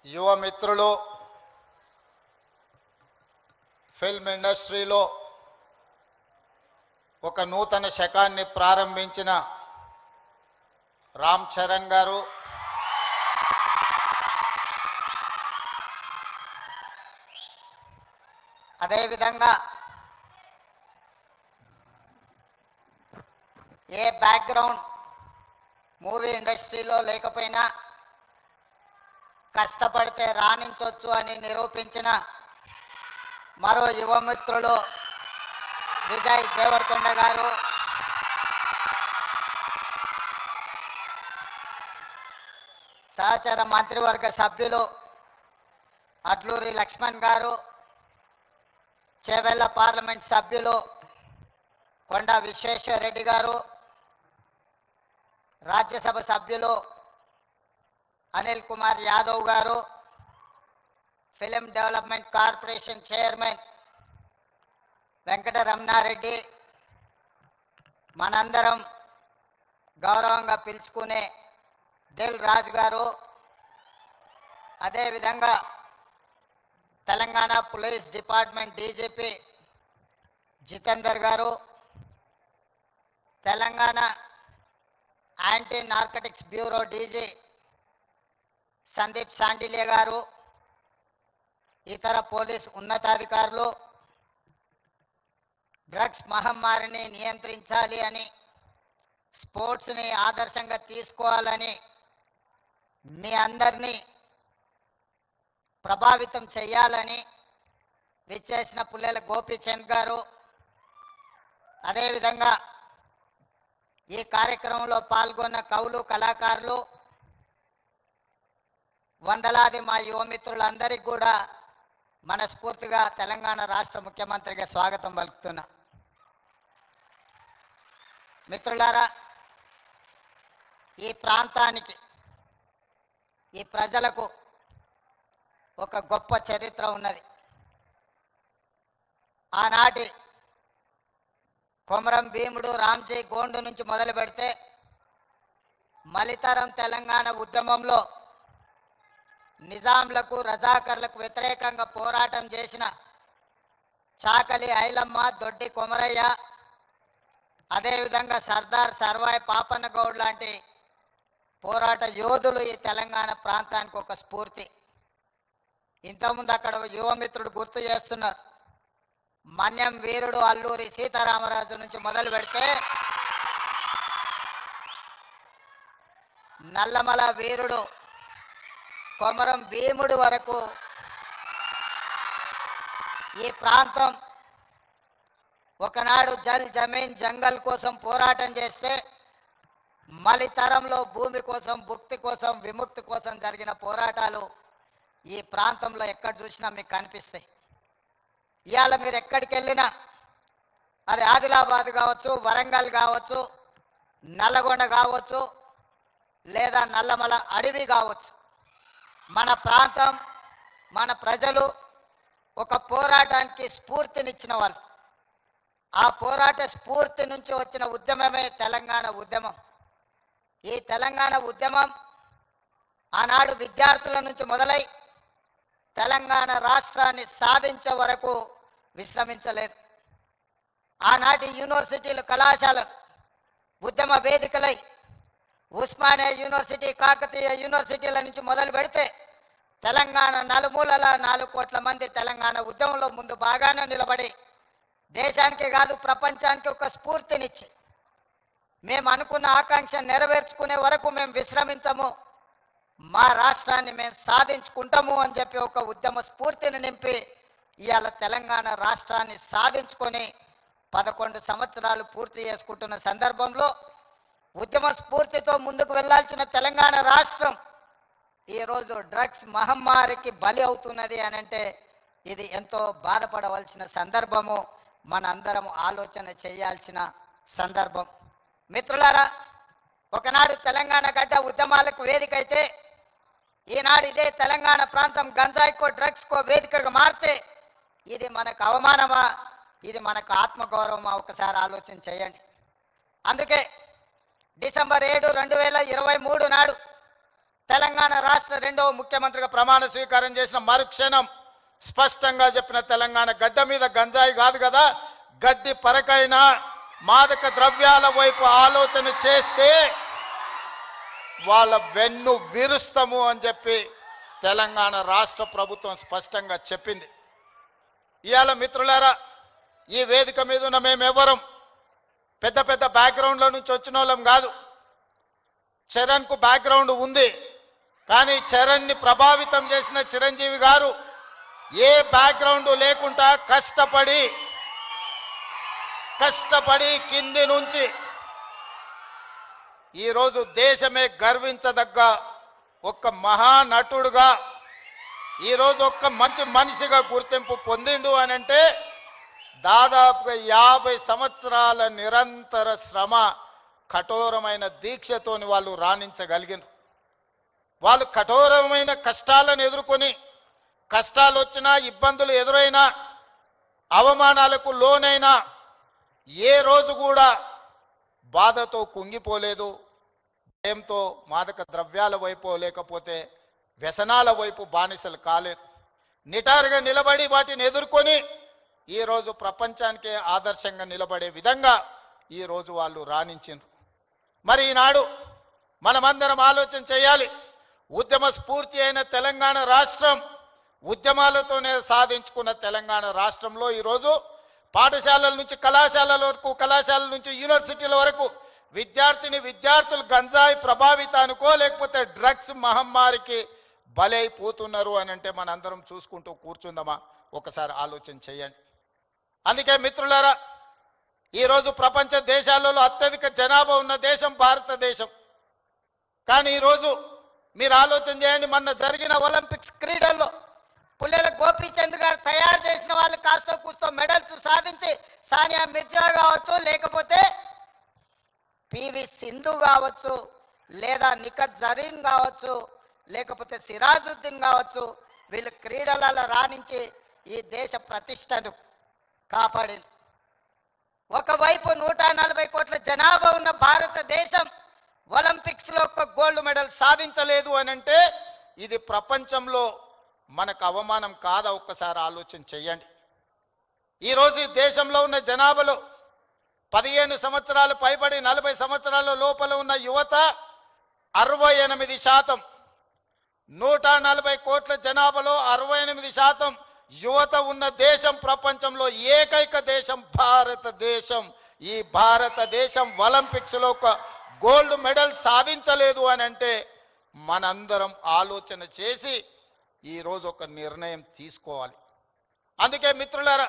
యువ మిత్రులు ఫిల్మ్ ఇండస్ట్రీలో ఒక నూతన శకాన్ని ప్రారంభించిన రామ్ చరణ్ గారు, అదేవిధంగా ఏ బ్యాక్గ్రౌండ్ మూవీ ఇండస్ట్రీలో లేకపోయినా కష్టపడితే రాణించవచ్చు అని నిరూపించిన మరో యువమిత్రులు విజయ్ దేవరకొండ గారు, సహచర మంత్రివర్గ సభ్యులు అడ్లూరి లక్ష్మణ్ గారు, చేవెళ్ల పార్లమెంట్ సభ్యులు కొండ విశ్వేశ్వరరెడ్డి గారు, రాజ్యసభ సభ్యులు Anil Kumar Yadav garu, film development corporation chairman Venkata Ramana Reddy, మనందరం గౌరవంగా పిలుచుకునే దిల్ రాజు గారు, అదేవిధంగా Telangana police department DGP Jitender garu, Telangana anti narcotics bureau DG Sandeep Sandilya garu, ఇతర పోలీస్ ఉన్నతాధికారులు డ్రగ్స్ మహమ్మారిని నియంత్రించాలి అని, స్పోర్ట్స్ని ఆదర్శంగా తీసుకోవాలని మీ అందరినీ ప్రభావితం చేయాలని విచ్చేసిన పుల్లెల గోపీచంద్ గారు, అదేవిధంగా ఈ కార్యక్రమంలో పాల్గొన్న కవులు, కళాకారులు, వందలాది మా యువమిత్రులందరికీ కూడా మనస్ఫూర్తిగా తెలంగాణ రాష్ట్ర ముఖ్యమంత్రిగా స్వాగతం పలుకుతున్నా. మిత్రులారా, ఈ ప్రాంతానికి, ఈ ప్రజలకు ఒక గొప్ప చరిత్ర ఉన్నది. ఆనాటి కొమరం భీముడు, రామ్జీ గోండు నుంచి మొదలు పెడితే మలితరం తెలంగాణ ఉద్యమంలో నిజాంలకు, రజాకర్లకు వ్యతిరేకంగా పోరాటం చేసిన చాకలి ఐలమ్మ, దొడ్డి కొమరయ్య, అదేవిధంగా సర్దార్ సర్వాయి పాపన్న గౌడ్ లాంటి పోరాట యోధులు ఈ తెలంగాణ ప్రాంతానికి ఒక స్ఫూర్తి. ఇంతకుముందు అక్కడ యువమిత్రుడు గుర్తు చేస్తున్నారు, మన్యం వీరుడు అల్లూరి సీతారామరాజు నుంచి మొదలు పెడితే నల్లమల వీరుడు కొమరం భీముడి వరకు ఈ ప్రాంతం ఒకనాడు జల్ జమీన్ జంగల్ కోసం పోరాటం చేస్తే మలితరంలో భూమి కోసం, భుక్తి కోసం, విముక్తి కోసం జరిగిన పోరాటాలు ఈ ప్రాంతంలో ఎక్కడ చూసినా మీకు కనిపిస్తాయి. ఇవాళ మీరు ఎక్కడికి వెళ్ళినా, అది ఆదిలాబాద్ కావచ్చు, వరంగల్ కావచ్చు, నల్లగొండ కావచ్చు, లేదా నల్లమల అడవి కావచ్చు, మన ప్రాంతం, మన ప్రజలు ఒక పోరాటానికి స్ఫూర్తినిచ్చిన వాళ్ళు. ఆ పోరాట స్ఫూర్తి నుంచి వచ్చిన ఉద్యమమే తెలంగాణ ఉద్యమం. ఈ తెలంగాణ ఉద్యమం ఆనాడు విద్యార్థుల నుంచి మొదలై తెలంగాణ రాష్ట్రాన్ని సాధించే వరకు విశ్రమించలేదు. ఆనాటి యూనివర్సిటీలు, కళాశాలలు ఉద్యమ వేదికలై ఉస్మానియా యూనివర్సిటీ, కాకతీయ యూనివర్సిటీల నుంచి మొదలు పెడితే తెలంగాణ నలుమూలల 4 కోట్ల మంది తెలంగాణ ఉద్యమంలో ముందు బాగానే నిలబడి దేశానికి కాదు ప్రపంచానికి ఒక స్ఫూర్తినిచ్చి మేము అనుకున్న ఆకాంక్ష నెరవేర్చుకునే వరకు మేము విశ్రమించము, మా రాష్ట్రాన్ని మేము సాధించుకుంటాము అని చెప్పి ఒక ఉద్యమ స్ఫూర్తిని నింపి ఇవాళ తెలంగాణ రాష్ట్రాన్ని సాధించుకొని 11 సంవత్సరాలు పూర్తి చేసుకుంటున్న సందర్భంలో ఉద్యమ స్ఫూర్తితో ముందుకు వెళ్లాల్సిన తెలంగాణ రాష్ట్రం ఈరోజు డ్రగ్స్ మహమ్మారికి బలి అవుతున్నది అని అంటే ఇది ఎంతో బాధపడవలసిన సందర్భము, మనందరం ఆలోచన చేయాల్సిన సందర్భం. మిత్రులారా, ఒకనాడు తెలంగాణ గడ్డ ఉద్యమాలకు వేదిక అయితే ఈనాడు ఇదే తెలంగాణ ప్రాంతం గంజాయికో, డ్రగ్స్కో వేదికగా మారితే ఇది మనకు అవమానమా, ఇది మనకు ఆత్మగౌరవమా? ఒకసారి ఆలోచన చేయండి. అందుకే డిసెంబర్ 7, 2023 నాడు తెలంగాణ రాష్ట్ర రెండవ ముఖ్యమంత్రిగా ప్రమాణ స్వీకారం చేసిన మరుక్షణం స్పష్టంగా చెప్పిన తెలంగాణ గడ్డ మీద గంజాయి కాదు కదా, గడ్డి పరకైనా మాదక ద్రవ్యాల వైపు ఆలోచన చేస్తే వాళ్ళ వెన్ను విరుస్తాము అని చెప్పి తెలంగాణ రాష్ట్ర ప్రభుత్వం స్పష్టంగా చెప్పింది. ఇవాళ మిత్రులారా, ఈ వేదిక మీద ఉన్న మేమెవరం పెద్ద పెద్ద బ్యాక్గ్రౌండ్ల నుంచి వచ్చిన వాళ్ళం కాదు. చరణ్కు బ్యాక్గ్రౌండ్ ఉంది, కానీ చరణ్ని ప్రభావితం చేసిన చిరంజీవి గారు ఏ బ్యాక్గ్రౌండ్ లేకుండా కష్టపడి కింది నుంచి ఈరోజు దేశమే గర్వించదగ్గ ఒక మహానటుడుగా ఈరోజు ఒక మంచి మనిషిగా గుర్తింపు పొందిండు అని అంటే దాదాపుగా 50 సంవత్సరాల నిరంతర శ్రమ, కఠోరమైన దీక్షతోని వాళ్ళు రాణించగలిగినారు. వాళ్ళు కఠోరమైన కష్టాలను ఎదుర్కొని, కష్టాలు వచ్చినా, ఇబ్బందులు ఎదురైనా, అవమానాలకు లోనైనా ఏ రోజు కూడా బాధతో కుంగిపోలేదు. భయంతో మాదక ద్రవ్యాల వైపు లేకపోతే వ్యసనాల వైపు బానిసలు కాలేదు. నిటారుగా నిలబడి వాటిని ఎదుర్కొని ఈరోజు ప్రపంచానికే ఆదర్శంగా నిలబడే విధంగా ఈరోజు వాళ్ళు రాణించారు. మరి ఈనాడు మనమందరం ఆలోచన చేయాలి. ఉద్యమ స్ఫూర్తి అయిన తెలంగాణ రాష్ట్రం, ఉద్యమాలతోనే సాధించుకున్న తెలంగాణ రాష్ట్రంలో ఈరోజు పాఠశాలల నుంచి కళాశాలల వరకు, కళాశాలల నుంచి యూనివర్సిటీల వరకు విద్యార్థులు గంజాయి ప్రభావితానికో లేకపోతే డ్రగ్స్ మహమ్మారికి బలైపోతున్నారు అని అంటే మనందరం చూసుకుంటూ కూర్చుందామా? ఒకసారి ఆలోచన చేయండి. అందుకే మిత్రులారా, ఈరోజు ప్రపంచ దేశాలలో అత్యధిక జనాభా ఉన్న దేశం భారతదేశం. కానీ ఈరోజు మీరు ఆలోచన చేయండి, మొన్న జరిగిన ఒలింపిక్స్ క్రీడల్లో పుల్లెల గోపీచంద్ గారు తయారు చేసిన వాళ్ళు కాస్త కూస్తో మెడల్స్ సాధించి, సానియా మిర్జా కావచ్చు, లేకపోతే పివి సింధు కావచ్చు, లేదా నిఖత్ జరీన్ కావచ్చు, లేకపోతే సిరాజుద్దీన్ కావచ్చు, వీళ్ళు క్రీడలలో రాణించి ఈ దేశ ప్రతిష్టను కాపాడింది. ఒకవైపు 140 కోట్ల జనాభా ఉన్న భారతదేశం ఒలింపిక్స్ లో ఒక గోల్డ్ మెడల్ సాధించలేదు అని అంటే ఇది ప్రపంచంలో మనకు అవమానం కాదా? ఒక్కసారి ఆలోచన చేయండి. ఈరోజు ఈ దేశంలో ఉన్న జనాభాలో 15 సంవత్సరాలు పైబడి 40 సంవత్సరాల లోపల ఉన్న యువత 68%. 140 కోట్ల జనాభాలో 68% యువత ఉన్న దేశం ప్రపంచంలో ఏకైక దేశం భారతదేశం. ఈ భారతదేశం ఒలింపిక్స్ లో ఒక గోల్డ్ మెడల్ సాధించలేదు అని అంటే మనందరం ఆలోచన చేసి ఈరోజు ఒక నిర్ణయం తీసుకోవాలి. అందుకే మిత్రులారా,